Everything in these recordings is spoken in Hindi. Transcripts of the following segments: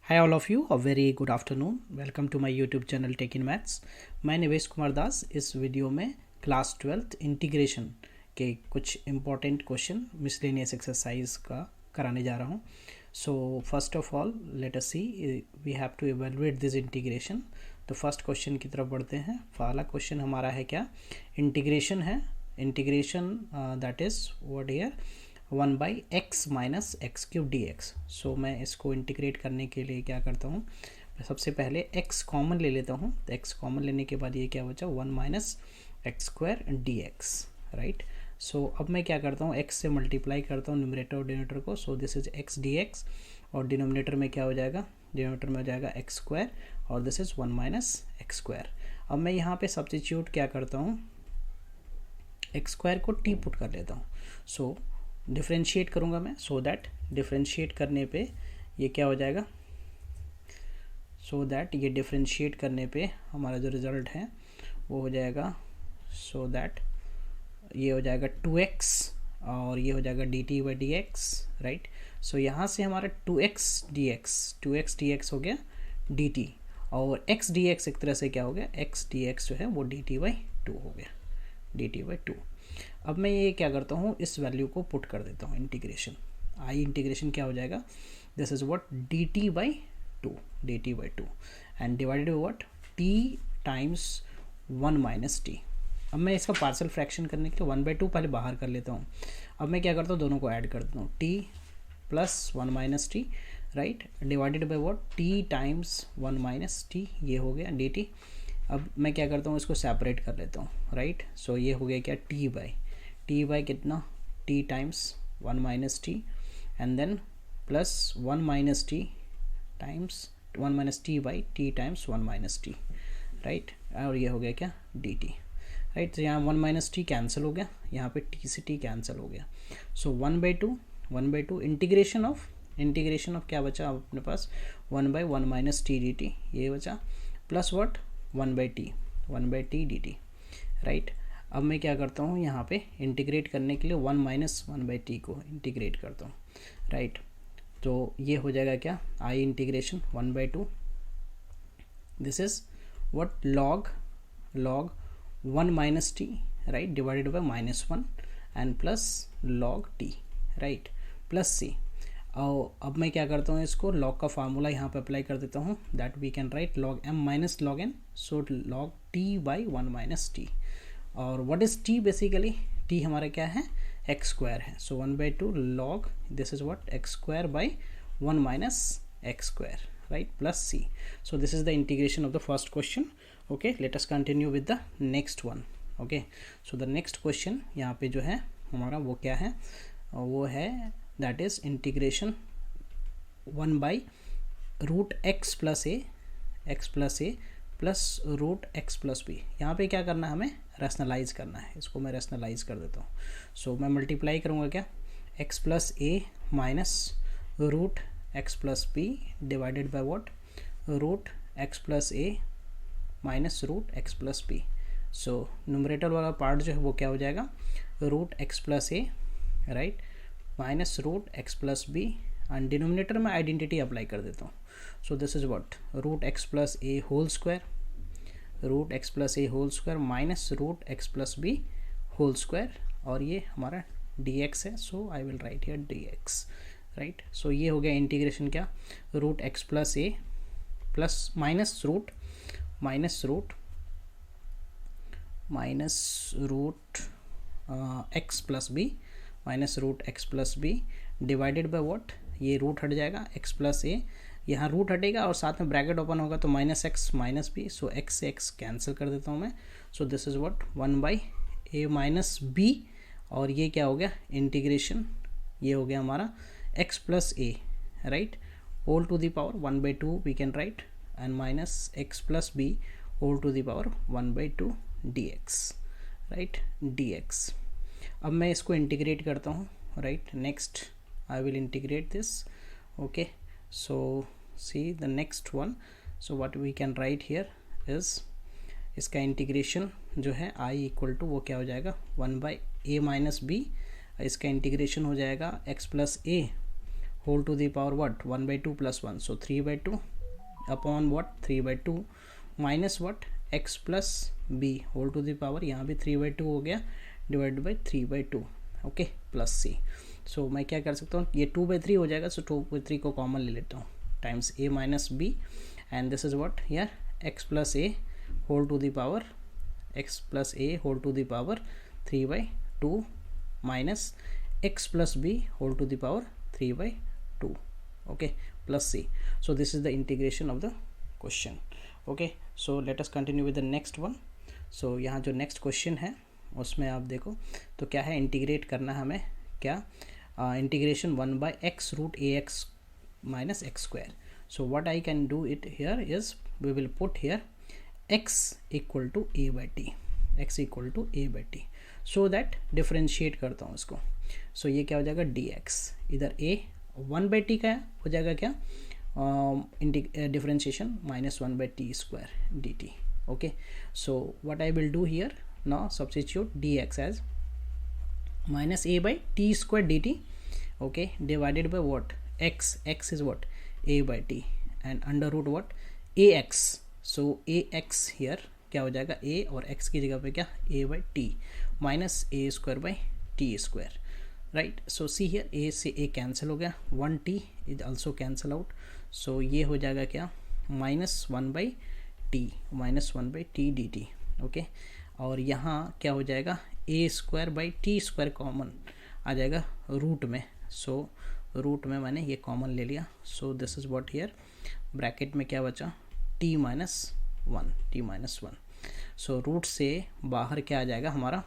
Hi all of you, a very good afternoon. Welcome to my YouTube channel Tech in Maths. मैं निवेश कुमार दास इस वीडियो में क्लास 12th इंटीग्रेशन के कुछ इम्पॉर्टेंट क्वेश्चन मिसलेनियस एक्सरसाइज का कराने जा रहा हूँ. So first of all let us see we have to evaluate this integration. तो फर्स्ट क्वेश्चन की तरफ बढ़ते हैं. पहला क्वेश्चन हमारा है क्या, इंटीग्रेशन है. Integration that is what here 1 by x minus x cube d x. So मैं इसको इंटीग्रेट करने के लिए क्या करता हूँ, सबसे पहले x कॉमन ले लेता हूँ. तो x कॉमन लेने के बाद ये क्या बचा 1 minus x square d x, right. So अब मैं क्या करता हूँ, x से मल्टीप्लाई करता हूँ न्यूमरेटर और डिनोमिनेटर को. सो this is x D x और डिनोमिनेटर में क्या हो जाएगा, डिनोमिनेटर में हो जाएगा एक्स स्क्वायर और this is 1 minus x square. अब मैं यहाँ पे सब्स्टिट्यूट क्या करता हूँ, एक्स स्क्वायर को t पुट कर लेता हूँ. सो डिफ्रेंशिएट करूँगा मैं, सो दैट डिफ्रेंशिएट करने पे ये क्या हो जाएगा, सो दैट ये डिफ्रेंशिएट करने पे हमारा जो रिज़ल्ट है वो हो जाएगा, सो दैट ये हो जाएगा 2x और ये हो जाएगा dt by d x, right. So यहाँ से हमारा 2x dx हो गया dt और x dx एक तरह से क्या हो गया, x dx जो है वो dt बाई 2 हो गया, dt बाई 2. अब मैं ये क्या करता हूँ, इस वैल्यू को पुट कर देता हूँ इंटीग्रेशन. आई इंटीग्रेशन क्या हो जाएगा, this is what dt by 2 and divided by what t times 1 minus T. अब मैं इसका पार्सल फ्रैक्शन करने के लिए 1/2 पहले बाहर कर लेता हूँ. अब मैं क्या करता हूँ, दोनों को ऐड कर देता हूँ, t plus 1 minus T, right, divided by what t times 1 minus T, ये हो गया dt. अब मैं क्या करता हूँ, इसको सेपरेट कर लेता हूँ, राइट. सो ये हो गया क्या, t बाई कितना, t times 1 minus T and then plus 1 minus T times 1 minus T by t times 1 minus T, right. और ये हो गया क्या dt, राइट. तो यहाँ 1 माइनस टी कैंसिल हो गया, यहाँ पे t से t कैंसिल हो गया. सो 1/2 इंटीग्रेशन ऑफ क्या बचा अपने पास, 1 by 1 minus T D T ये बचा, plus what 1 by T D T, right. अब मैं क्या करता हूँ, यहाँ पे इंटीग्रेट करने के लिए 1 माइनस 1 बाई टी को इंटीग्रेट करता हूँ, राइट. तो ये हो जाएगा क्या, I integration 1/2, this is what log 1 minus T, right, divided by -1 and plus log t, right, plus c. और अब मैं क्या करता हूँ, इसको लॉग का फार्मूला यहाँ पे अप्लाई कर देता हूँ, that we can write log m minus log n, so log t by 1 minus t. और what is t, basically t हमारा क्या है, एक्स स्क्वायर है. So 1/2 log this is what x square by 1 minus x square, right, plus c. So this is the integration of the first question. Okay, let us continue with the next one. Okay, so the next question यहाँ पे जो है हमारा वो क्या है, वो है that is integration 1 by root x plus a plus root x plus b. यहाँ पे क्या करना है, हमें रैशनलाइज करना है. इसको मैं रैशनलाइज कर देता हूँ. सो मैं मल्टीप्लाई करूँगा क्या, x plus a minus root x plus b divided by what root x plus a minus root x plus b. So numerator वाला पार्ट जो है वो क्या हो जाएगा, root x plus a, right, minus root x plus b and denominator में आइडेंटिटी अप्लाई कर देता हूँ. So this is what root x plus a whole square minus root x plus b whole square और ये हमारा dx है. So I will write here dx, right. So ये हो गया इंटीग्रेशन क्या, root x plus a plus minus root x plus b divided by what, ये रूट हट जाएगा एक्स प्लस ए, यहाँ रूट हटेगा और साथ में ब्रैकेट ओपन होगा तो minus x minus b. So x से एक्स कैंसिल कर देता हूँ मैं. So this is what 1 by a minus b और ये क्या हो गया इंटीग्रेशन, ये हो गया हमारा x plus a, right, whole to the power 1/2 we can write and minus x plus b whole to the power 1/2 dx, right, dx. अब मैं इसको इंटीग्रेट करता हूँ, right. Next I will integrate this. Okay, so see the next one. So what we can write here is, इसका इंटीग्रेशन जो है i इक्वल टू वो क्या हो जाएगा 1 बाई ए माइनस बी. इसका इंटीग्रेशन हो जाएगा x plus a whole to the power what 1/2 plus 1, so 3/2 upon what 3/2 minus what x plus b whole to the power, यहाँ भी 3/2 हो गया divided by 3/2, okay, plus c. So मैं क्या कर सकता हूँ, ये 2/3 हो जाएगा, सो 2/3 को कॉमन ले लेता हूँ, times a minus b, and this is what here x plus a whole to the power, x plus a whole to the power 3/2 minus x plus b whole to the power 3/2, okay, plus c. So this is the integration of the question, okay. So let us continue with the next one. So यहाँ जो next question है उसमें आप देखो तो क्या है, इंटीग्रेट करना हमें क्या, इंटीग्रेशन 1/x रूट ax minus x square. So what I can do it here is we will put here x equal to a by t, x equal to a by t, so that differentiate करता हूँ इसको. So ये क्या हो जाएगा dx, इधर a 1/t का हो जाएगा क्या, differentiation minus 1/t square dt, okay. So what I will do here now, substitute dx as minus a by t square dt, okay, divided by what x, x is what a by t, and under root what ax. So ax here क्या हो जाएगा, a और x की जगह पे क्या a by t minus a square by t square, right. So see here a से a cancel हो गया, 1t is also cancel out, so ये हो जाएगा क्या minus 1/t dt, okay. और यहाँ क्या हो जाएगा a square by t square common आ जाएगा रूट में, so रूट में मैंने ये कॉमन ले लिया, so this is what here bracket में क्या बचा t minus 1, so रूट से बाहर क्या आ जाएगा हमारा,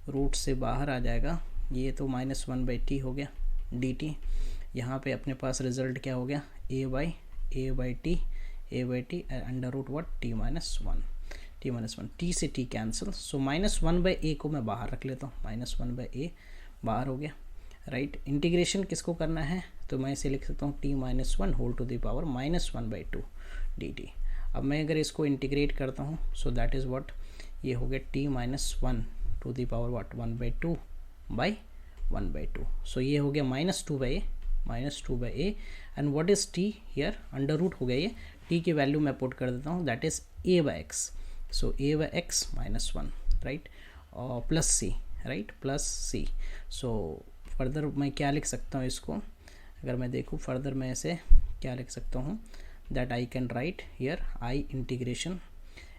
रूट से बाहर आ जाएगा ये तो -1/t हो गया dt, यहाँ पे अपने पास रिजल्ट क्या हो गया a by t under root what t minus 1, t से t कैंसिल, सो -1/a को मैं बाहर रख लेता हूँ, -1/a बाहर हो गया, राइट. इंटीग्रेशन किसको करना है, तो मैं इसे लिख सकता हूँ t minus 1 whole to the power -1/2 dt. अब मैं अगर इसको इंटीग्रेट करता हूँ, सो दैट इज़ व्हाट ये हो गया t minus 1 to the power what 1/2, so ये हो गया -2/a, and what is t here under root हो गया, ये t की वैल्यू मैं पुट कर देता हूँ, that is a/x, so a/x -1, right, और plus c, right, plus c. So further मैं क्या लिख सकता हूँ इसको, अगर मैं देखूँ फर्दर मैं इसे क्या लिख सकता हूँ, that I can write here i integration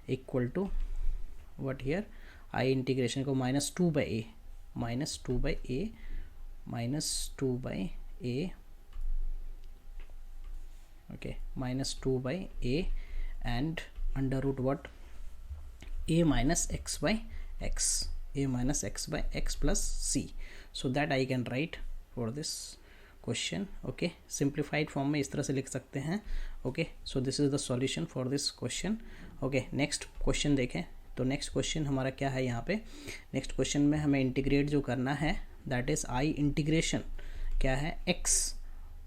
equal to what here i integration को -2/a okay, -2/a and under root what a minus x by x plus c, so that I can write for this question, okay. simplified form में इस तरह से लिख सकते हैं, okay. so this is the solution for this question, okay. next question देखें, तो नेक्स्ट क्वेश्चन हमारा क्या है, यहाँ पे नेक्स्ट क्वेश्चन में हमें इंटीग्रेट जो करना है, दैट इज़ i इंटीग्रेशन क्या है x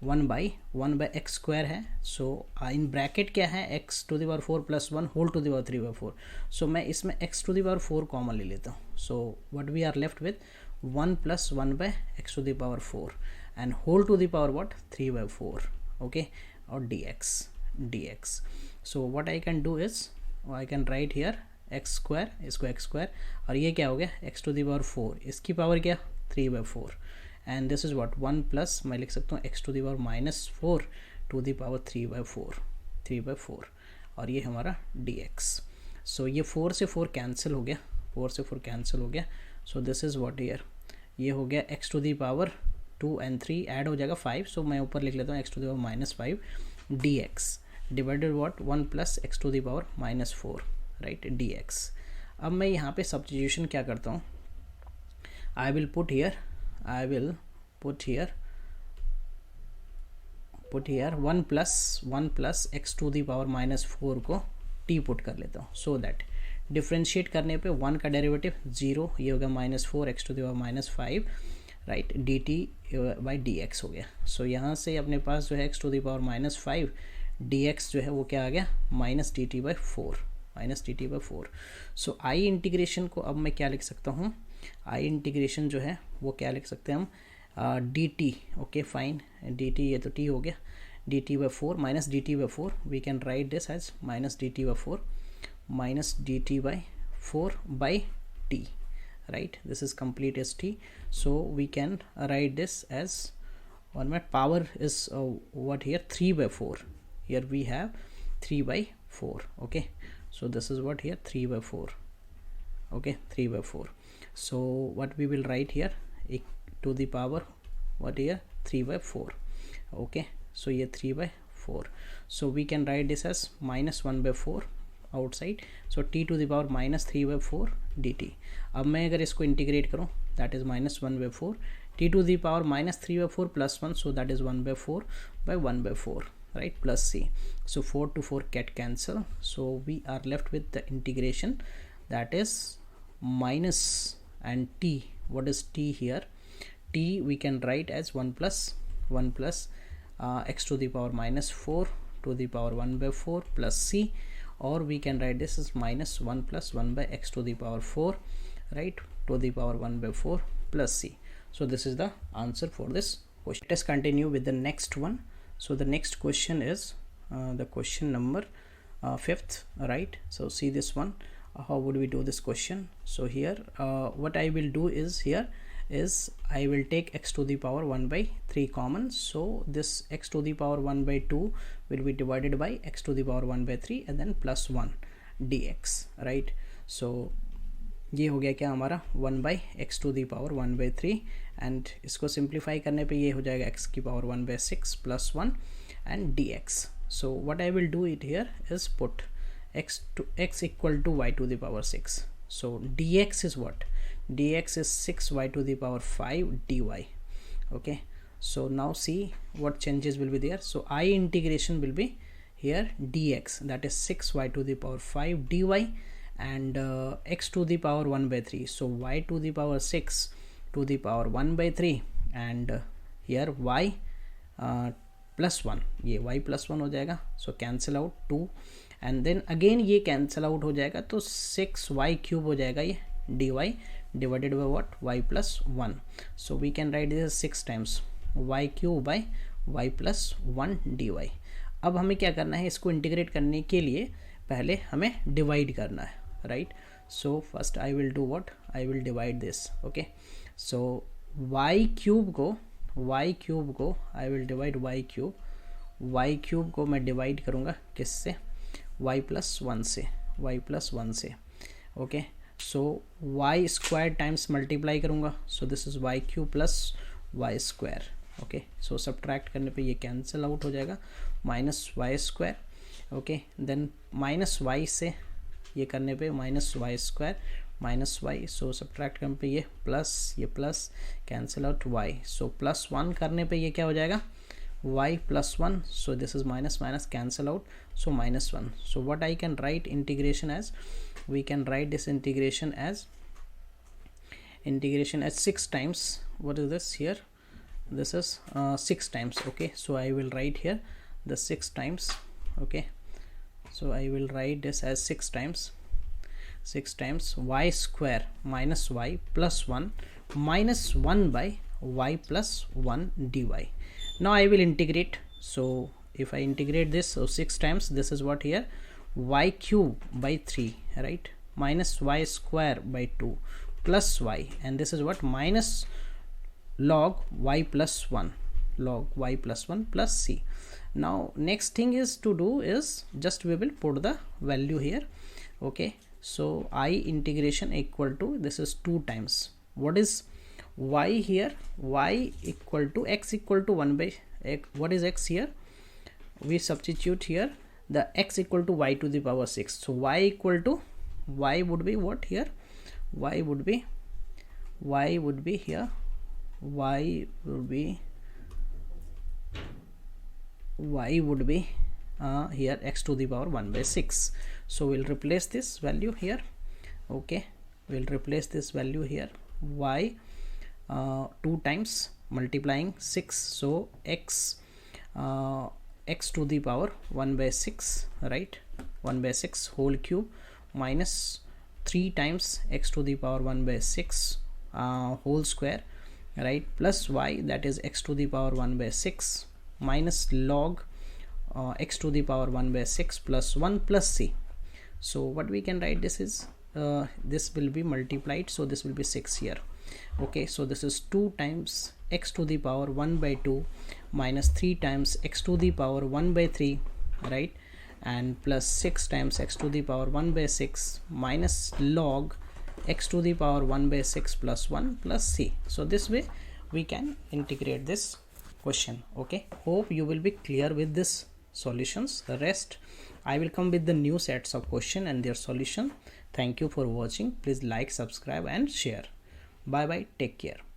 1/x स्क्वायर है, सो इन ब्रैकेट क्या है x to the power 4 plus 1 whole to the power 3/4, so मैं इसमें x to the power 4 common ले लेता हूँ, so what we are left with 1 plus 1/x to the power 4 and whole to the power what 3/4, okay, और dx. So what I can do is I can write here x square, इसको एक्स स्क्वायर, और ये क्या हो गया एक्स टू द पावर 4, इसकी पावर क्या 3/4, and this is what 1 plus मैं लिख सकता हूँ x to the power -4 to the power 3/4, और ये हमारा dx. सो ये 4 से 4 कैंसिल हो गया, so this is what here ये हो गया x to the power 2 and 3 add हो जाएगा 5, सो मैं ऊपर लिख लेता हूँ x to the power -5 dx divided what 1 plus x to the power -4, right, dx. अब मैं यहाँ पे सब्स्टिट्यूशन क्या करता हूँ, I will put here 1 plus x to the power -4 को t पुट कर लेता हूँ, सो दैट डिफ्रेंशिएट करने पे 1 का डेरिवेटिव 0, ये हो गया -4 x to the power -5, right, dt by dx हो गया. सो यहाँ से अपने पास जो है x to the power -5 dx जो है वो क्या आ गया -dt/4. सो आई इंटीग्रेशन को अब मैं क्या लिख सकता हूँ, आई इंटीग्रेशन जो है वो क्या लिख सकते हैं हम, dt. ओके फाइन, dt ये तो t हो गया, dt by 4 minus dt by 4, we can write this as minus dt by 4 minus dt by 4 by t, right? This is complete as t, so we can write this as 1 minute. Power is what here, 3 by 4. Here we have 3 by 4. Okay, so this is what here, 3 by 4. Okay, 3 by 4. So what we will write here, to the power what here, 3 by 4. Okay, so here 3 by 4, so we can write this as minus 1 by 4 outside, so t to the power minus 3 by 4 dt. अब मैं अगर इसको इंटीग्रेट करूँ, that is minus 1 by 4, t to the power minus 3 by 4 plus 1, so that is 1 by 4 by 1 by 4, right, plus c. So 4 to 4 get cancel, so we are left with the integration, that is minus and t. What is t here? T we can write as 1 plus x to the power minus 4 to the power 1 by 4 plus c, or we can write this as minus 1 plus 1 by x to the power 4, right, to the power 1 by 4 plus c. So this is the answer for this question. Let us continue with the next one. So the next question is the question number 5th, right? So see this one, how would we do this question? So here what I will do is, here is I will take x to the power 1 by 3 common, so this x to the power 1 by 2 will be divided by x to the power 1 by 3 and then plus 1 dx, right? So ये हो गया क्या हमारा 1 by x to the power 1 by 3, and इसको सिंप्लीफाई करने पे ये हो जाएगा x की power 1 by 6 plus 1 and dx. So what I will do it here is put x equal to y to the power 6. So dx is what? Dx is 6y to the power 5 dy. Okay, so now see what changes will be there. So I integration will be here dx, that is 6y to the power 5 dy, and x to the power 1 by 3, so y to the power 6 to the power 1 by 3, and here y plus 1, ये y plus 1 हो जाएगा, so cancel out 2, and then again ये cancel out हो जाएगा, तो 6y cube हो जाएगा ये dy divided by what, y plus 1. So we can write this as 6 times y cube by y plus 1 dy. अब हमें क्या करना है, इसको इंटीग्रेट करने के लिए पहले हमें डिवाइड करना है, right? So first I will do what, I will divide this. Okay, so y cube को I will divide y cube को मैं डिवाइड करूँगा किससे, y प्लस 1 से. Okay, so y square times multiply करूँगा, so this is y cube plus y square. Okay, so subtract करने पे ये कैंसिल आउट हो जाएगा, minus y square. Okay, then minus y से ये करने पे minus y square minus y, so subtract करने पे ये plus cancel out y. So plus 1 करने पे ये क्या हो जाएगा, y plus 1, so this is minus cancel out, so minus 1. So what I can write integration as, we can write this integration as 6 times. What is this here? This is 6 times. Okay, so I will write here the 6 times. Okay, so I will write this as 6 times y square minus y plus 1 minus 1 by y plus 1 dy. Now I will integrate. So if I integrate this, so 6 times, this is what here, y cube by 3, right, minus y square by 2 plus y, and this is what, minus log y plus 1 plus c. Now next thing is to do is just we will put the value here. Okay, so I integration equal to, this is 2 times, what is y here, y equal to x equal to 1 by x. What is x here? We substitute here the x equal to y to the power 6. So y equal to, y would be what here, y would be here, y would be here x to the power 1 by 6. So we'll replace this value here. Okay, we'll replace this value here, y 2 times multiplying 6, so x to the power 1 by 6, right, 1 by 6 whole cube minus 3 times x to the power 1 by 6 whole square right, plus y, that is x to the power 1 by 6 minus log x to the power 1 by 6 plus 1 plus c. So what we can write, this is this will be multiplied, so this will be 6 here. Okay, so this is 2 times x to the power 1 by 2 minus 3 times x to the power 1 by 3, right, and plus 6 times x to the power 1 by 6 minus log x to the power 1 by 6 plus 1 plus c. So this way we can integrate this question. Okay, hope you will be clear with this solutions. The rest I will come with the new sets of question and their solution. Thank you for watching. Please like, subscribe and share. Bye bye, take care.